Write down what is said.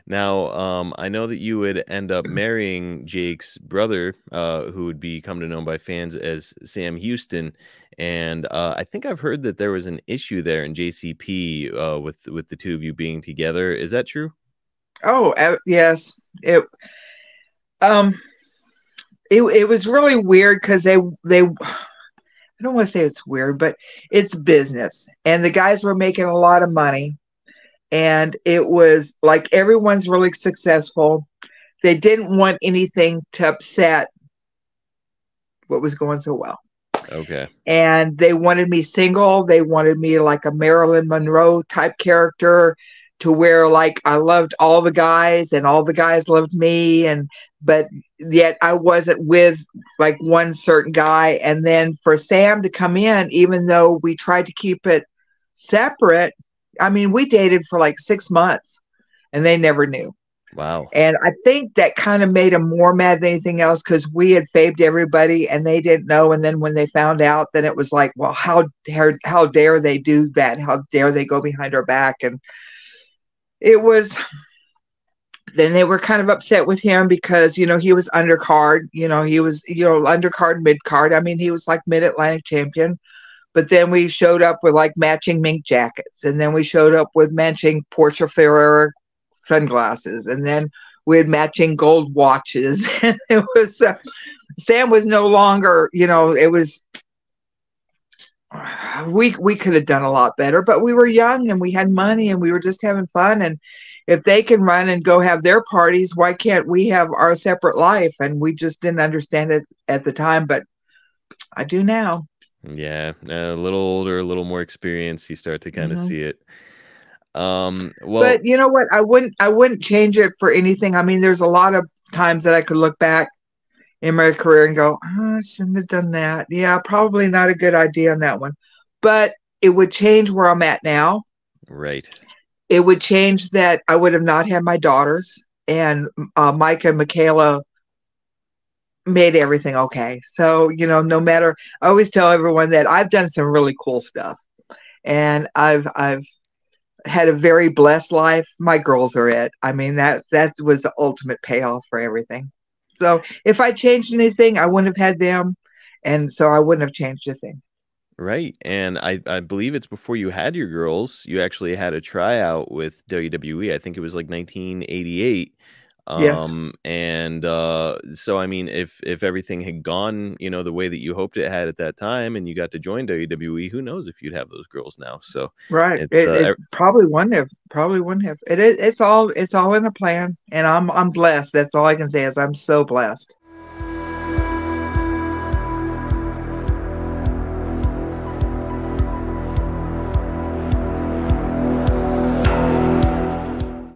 Now, I know that you would end up marrying Jake's brother, who would be come to know by fans as Sam Houston, and I think I've heard that there was an issue there in JCP with the two of you being together. Is that true? Oh, yes. Um it was really weird because they I don't want to say it's weird, but it's business. And the guys were making a lot of money. And it was like everyone's really successful. They didn't want anything to upset what was going so well. Okay. And they wanted me single. They wanted me like a Marilyn Monroe type character to where like I loved all the guys and all the guys loved me. And but yet I wasn't with like one certain guy. And then for Sam to come in, even though we tried to keep it separate, I mean, we dated for like 6 months and they never knew. Wow. And I think that kind of made them more mad than anything else because we had faved everybody and they didn't know. And then when they found out, then it was like, well, how dare they do that? How dare they go behind our back? And it was, then they were kind of upset with him because, he was undercard, he was, undercard, mid card. I mean, he was like mid Atlantic champion. But then we showed up with like matching mink jackets. And then we showed up with matching Portia Ferrera sunglasses. And then we had matching gold watches. And it was, Sam was no longer, it was, we could have done a lot better, but we were young and we had money and we were just having fun. And if they can run and go have their parties, why can't we have our separate life? And we just didn't understand it at the time, but I do now. Yeah, a little older, a little more experience, you start to kind of Hmm. see it. But Well, you know what? I wouldn't change it for anything. I mean, there's a lot of times that I could look back in my career and go, oh, I shouldn't have done that. Yeah, probably not a good idea on that one. But it would change where I'm at now. right. It would change that I would have not had my daughters, and Mike and Michaela made everything okay. So, no matter, I always tell everyone that I've done some really cool stuff, and I've had a very blessed life. My girls are it. I mean, that was the ultimate payoff for everything. So, if I changed anything, I wouldn't have had them, and so I wouldn't have changed a thing. Right, and I believe it's before you had your girls, you actually had a tryout with WWE. I think it was like 1988. Yes. And so I mean, if everything had gone, the way that you hoped it had at that time, and you got to join WWE, who knows if you'd have those girls now? So Right. it's It probably wouldn't have. Probably wouldn't have. It's all in a plan, and I'm blessed. That's all I can say is I'm so blessed.